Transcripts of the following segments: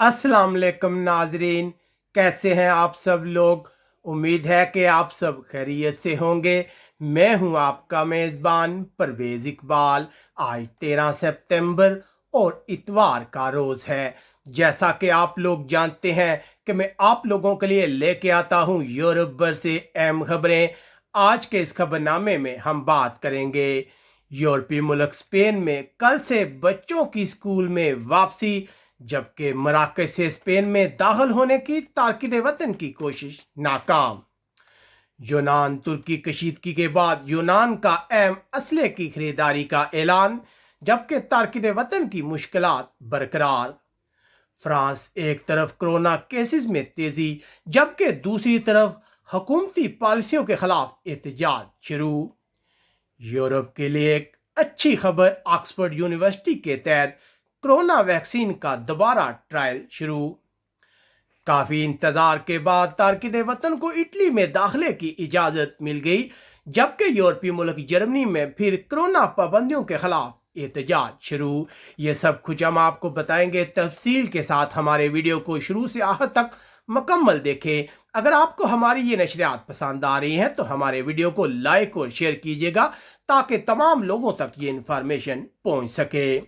अस्सलाम वालेकुम नाजरीन, कैसे हैं आप सब लोग। उम्मीद है कि आप सब खैरियत से होंगे। मैं हूं आपका मेज़बान परवेज़ इकबाल। आज 13 सितंबर और इतवार का रोज़ है। जैसा कि आप लोग जानते हैं कि मैं आप लोगों के लिए लेके आता हूं यूरोप भर से अहम खबरें। आज के इस खबरनामे में हम बात करेंगे यूरोपीय मुल्क स्पेन में कल से बच्चों की स्कूल में वापसी, जबकि मराकश से स्पेन में दाखिल होने की तारकिन वतन की कोशिश नाकाम। यूनान तुर्की कशीदगी के बाद यूनान का अहम असले की खरीदारी का ऐलान, जबकि तारकिन वतन की मुश्किलात बरकरार। फ्रांस एक तरफ कोरोना केसेस में तेजी, जबकि दूसरी तरफ हुकूमती पॉलिसियों के खिलाफ एहतजाज शुरू। यूरोप के लिए एक अच्छी खबर, ऑक्सफोर्ड यूनिवर्सिटी के तहत कोरोना वैक्सीन का दोबारा ट्रायल शुरू। काफी इंतजार के बाद तारकिन वतन को इटली में दाखिले की इजाजत मिल गई, जबकि यूरोपीय मुल्क जर्मनी में फिर कोरोना पाबंदियों के खिलाफ एहतजाज शुरू। ये सब कुछ हम आपको बताएंगे तफसील के साथ। हमारे वीडियो को शुरू से आखिर तक मुकम्मल देखें। अगर आपको हमारी ये नशरियात पसंद आ रही हैं तो हमारे वीडियो को लाइक और शेयर कीजिएगा ताकि तमाम लोगों तक ये इंफॉर्मेशन पहुंच सके।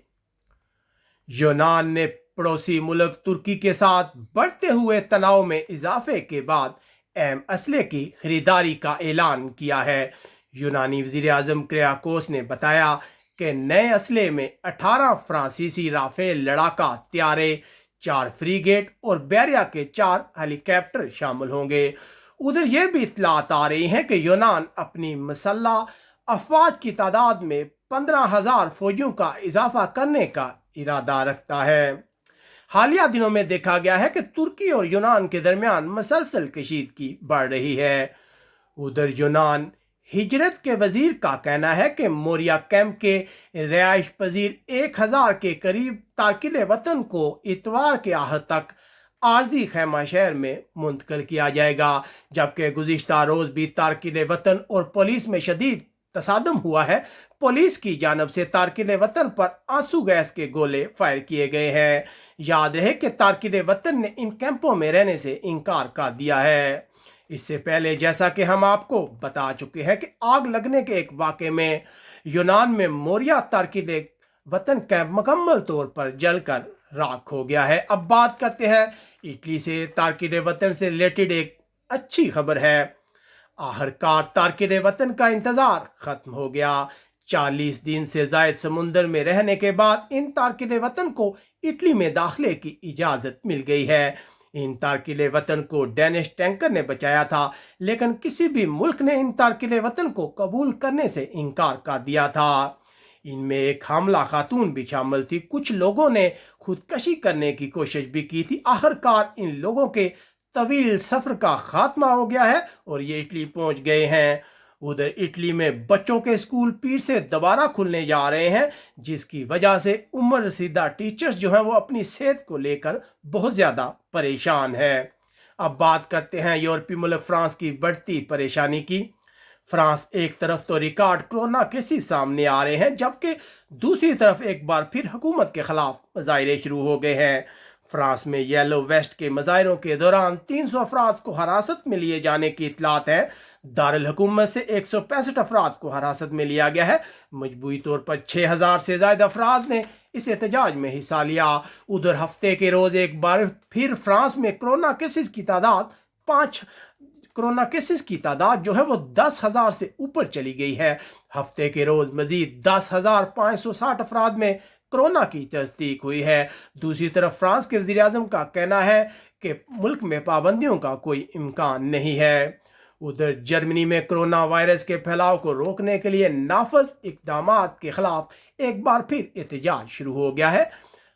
यूनान ने पड़ोसी मुल्क तुर्की के साथ बढ़ते हुए तनाव में इजाफे के बाद अहम असले की खरीदारी का ऐलान किया है। यूनानी वज़ीर आज़म क्रियाकोस ने बताया कि नए असले में 18 फ्रांसीसी राफेल लड़ाका हथियारे, 4 फ्रीगेट और बैरिया के 4 हेलीकॉप्टर शामिल होंगे। उधर यह भी इतलात आ रही हैं कि यूनान अपनी मसल्ह अफवाज की तादाद में 15,000 फौजियों का इजाफा करने का इरादा रखता है। हालिया दिनों में देखा गया है कि तुर्की और यूनान के दरमियान मसलसल कशीदगी बढ़ रही है। उधर यूनान हिजरत के वजीर का कहना है कि मोरिया कैंप के रिहाइश पजीर 1,000 के करीब तारकिन वतन को इतवार के आखिर तक आर्जी खैमा शहर में मुंतकिल किया जाएगा, जबकि गुज़िश्ता रोज़ भी तारकिन वतन और पुलिस में शदीद तसादम हुआ है। पुलिस की जानब से तारकिन वतन पर आंसू गैस के गोले फायर किए गए हैं। याद रहे कि तारकिन वतन ने इन कैंपों में रहने से इनकार कर दिया है। इससे पहले जैसा कि हम आपको बता चुके हैं कि आग लगने के एक वाक़े में यूनान में मोरिया तारकिन वतन कैंप मुकम्मल तौर पर जलकर राख हो गया है। अब बात करते हैं इटली से। तारकिन वतन से रिलेटेड एक अच्छी खबर है। आखिरकार तारकिन वतन का इंतजार खत्म हो गया। 40 दिन से जायद समुंदर में रहने के बाद इन तारकिन वतन को इटली में दाखिले की इजाजत मिल गई है। इन तारकिन वतन को डेनिश टैंकर ने बचाया था, लेकिन किसी भी मुल्क ने इन तारकिन वतन को कबूल करने से इनकार कर दिया था। इनमें एक हामला खातून भी शामिल थी। कुछ लोगों ने खुदकशी करने की कोशिश भी की थी। आखिरकार इन लोगों के तवील सफर का खात्मा हो गया है और ये इटली पहुंच गए हैं। उधर इटली में बच्चों के स्कूल फिर से दोबारा खुलने जा रहे हैं, जिसकी वजह से उम्र रसीदा टीचर्स जो हैं वो अपनी सेहत को लेकर बहुत ज़्यादा परेशान है। अब बात करते हैं यूरोपीय मुल्क फ्रांस की बढ़ती परेशानी की। फ्रांस एक तरफ तो रिकॉर्ड कोरोना केसेस सामने आ रहे हैं, जबकि दूसरी तरफ एक बार फिर हुकूमत के खिलाफ मुजाहरे शुरू हो गए हैं। फ्रांस में येलो वेस्ट के मुजाहरों के दौरान 300 अफराद को हिरासत में लिए जाने की इतलात है। दारुल हुकूमत से 165 अफराद को हिरासत में लिया गया है। मजबूरी तौर पर 6,000 से ज्यादा अफराद ने इस एहतजाज में हिस्सा लिया। उधर हफ्ते के रोज एक बार फिर फ्रांस में कोरोना केसेस की तादाद जो है वो 10,000 से ऊपर चली गई है। हफ्ते के रोज मजीद 10,560 अफराद में कोरोना की तस्दीक हुई है। दूसरी तरफ फ्रांस के वज़ीर आज़म का कहना है कि मुल्क में पाबंदियों का कोई इम्कान नहीं है। उधर जर्मनी में कोरोना वायरस के फैलाव को रोकने के लिए नाफज इकदामात के खिलाफ एक बार फिर एहतजाज शुरू हो गया है।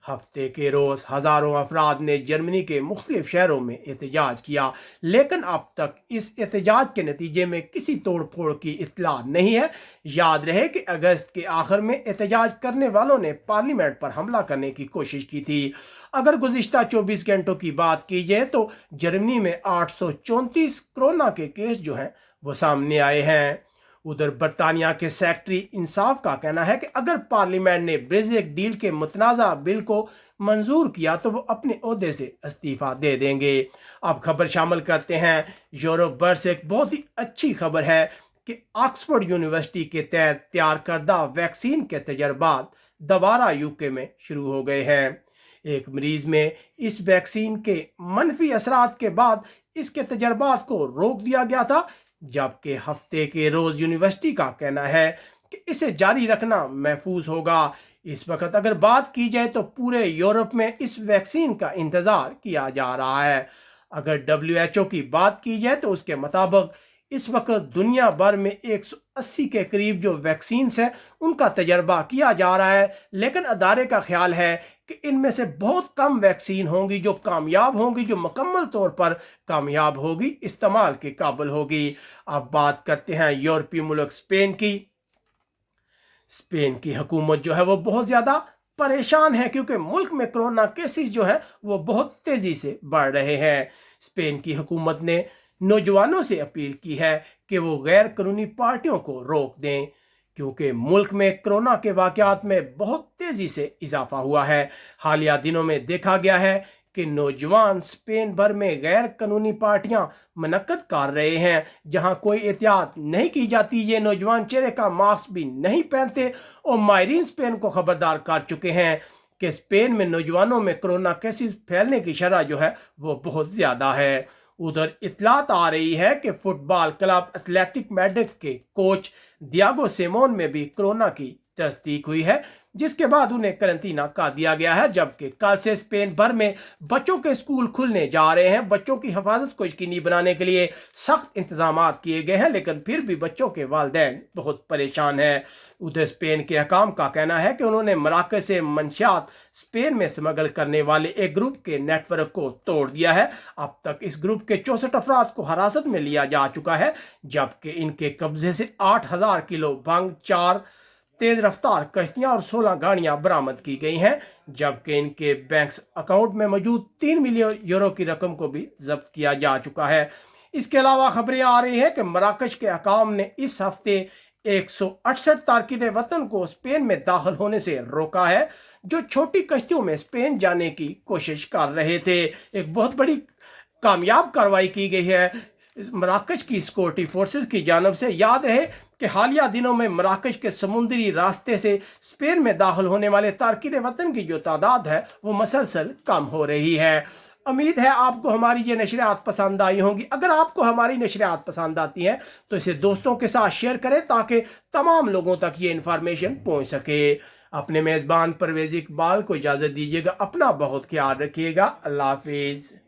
हफ्ते के रोज हजारों अफराद ने जर्मनी के मुख्तलिफ शहरों में एहतजाज किया, लेकिन अब तक इस एहतजाज के नतीजे में किसी तोड़ फोड़ की इत्तला नहीं है। याद रहे कि अगस्त के आखिर में एहतजाज करने वालों ने पार्लियामेंट पर हमला करने की कोशिश की थी। अगर गुज़िश्ता 24 घंटों की बात की जाए तो जर्मनी में 834 कोरोना के केस जो हैं वो सामने आए हैं। ادھر برطانیہ کے سیکٹری انصاف کا کہنا ہے کہ اگر پارلیمنٹ نے بریگزٹ ڈیل کے متنازع بل کو منظور کیا تو وہ اپنے عہدے سے استعفیٰ دے دیں گے۔ اب خبر شامل کرتے ہیں یورپ بھر سے۔ ایک بہت ہی اچھی خبر ہے کہ آکسفورڈ یونیورسٹی کے تحت تیار کردہ ویکسین کے تجربات دوبارہ UK میں شروع ہو گئے ہیں۔ ایک مریض میں اس ویکسین کے منفی اثرات کے بعد اس کے تجربات کو روک دیا گیا تھا، جبکہ ہفتے کے روز یونیورسٹی کا کہنا ہے کہ اسے جاری رکھنا محفوظ ہوگا۔ اس وقت اگر بات کی جائے تو پورے یورپ میں اس ویکسین کا انتظار کیا جا رہا ہے۔ اگر WHO کی بات کی جائے تو اس کے مطابق اس وقت دنیا بھر میں 180 کے قریب جو ویکسینز ہیں ان کا تجربہ کیا جا رہا ہے، لیکن ادارے کا خیال ہے کہ ان میں سے بہت کم ویکسین ہوں گی جو کامیاب ہوں گی، جو مکمل طور پر کامیاب ہوگی، استعمال کے قابل ہوگی۔ اب بات کرتے ہیں یورپی ملک اسپین کی۔ اسپین کی حکومت جو ہے وہ بہت زیادہ پریشان ہے کیونکہ ملک میں کرونا کیسز جو ہے وہ بہت تیزی سے بڑھ رہے ہیں۔ اسپین کی حکومت نے نوجوانوں سے اپیل کی ہے کہ وہ غیر قانونی پارٹیوں کو روک دیں کیونکہ ملک میں کرونا کے واقعات میں بہت تیزی سے اضافہ ہوا ہے۔ حالیہ دنوں میں دیکھا گیا ہے کہ نوجوان اسپین بھر میں غیر قانونی پارٹیاں منعقد کر رہے ہیں جہاں کوئی احتیاط نہیں کی جاتی۔ یہ نوجوان چہرے کا ماسک بھی نہیں پہنتے اور ماہرین اسپین کو خبردار کر چکے ہیں کہ اسپین میں نوجوانوں میں کرونا کیسز پھیلنے کی شرح جو ہے وہ بہت زیادہ ہے۔ ادھر اطلاعات آ رہی ہے کہ فٹ بال کلب ایتھلیٹک میڈرڈ کے کوچ دیاگو سیمون میں بھی کرونا کی تصدیق ہوئی ہے، جس کے بعد انہیں قرنطینہ کر دیا گیا ہے، جبکہ کل سے اسپین بھر میں بچوں کے اسکول کھلنے جا رہے ہیں۔ بچوں کی حفاظت کو یقینی بنانے کے لیے سخت انتظامات کیے گئے ہیں، لیکن پھر بھی بچوں کے والدین بہت پریشان ہیں۔ ادھر اسپین کے حکام کا کہنا ہے کہ انہوں نے مراکز سے منشیات اسپین میں اسمگل کرنے والے ایک گروپ کے نیٹ ورک کو توڑ دیا ہے۔ اب تک اس گروپ کے 64 افراد کو حراست میں لیا جا چکا ہے، جبکہ ان کے قبضے سے 8000 کلو بھنگ، 4 تیز رفتار کشتیاں اور 16 گاڑیاں برآمد کی گئی ہیں، جبکہ ان کے بینک اکاؤنٹ میں موجود 3 ملین یورو کی رقم کو بھی ضبط کیا جا چکا ہے۔ اس کے علاوہ خبریں آ رہی ہیں کہ مراکش کے حکام نے اس ہفتے 168 تارکین وطن کو اسپین میں داخل ہونے سے روکا ہے جو چھوٹی کشتیوں میں اسپین جانے کی کوشش کر رہے تھے۔ ایک بہت بڑی کامیاب کارروائی کی گئی ہے مراکش کی سیکورٹی فورسز کی جانب سے۔ یاد ہے کہ حالیہ دنوں میں مراکش کے سمندری راستے سے اسپین میں داخل ہونے والے تارکین وطن کی جو تعداد ہے وہ مسلسل کم ہو رہی ہے۔ امید ہے آپ کو ہماری یہ نشریات پسند آئی ہوں گی۔ اگر آپ کو ہماری نشریات پسند آتی ہیں تو اسے دوستوں کے ساتھ شیئر کریں تاکہ تمام لوگوں تک یہ انفارمیشن پہنچ سکے۔ اپنے میزبان پرویز اقبال کو اجازت دیجیے گا، اپنا بہت خیال رکھیے گا۔ اللہ حافظ۔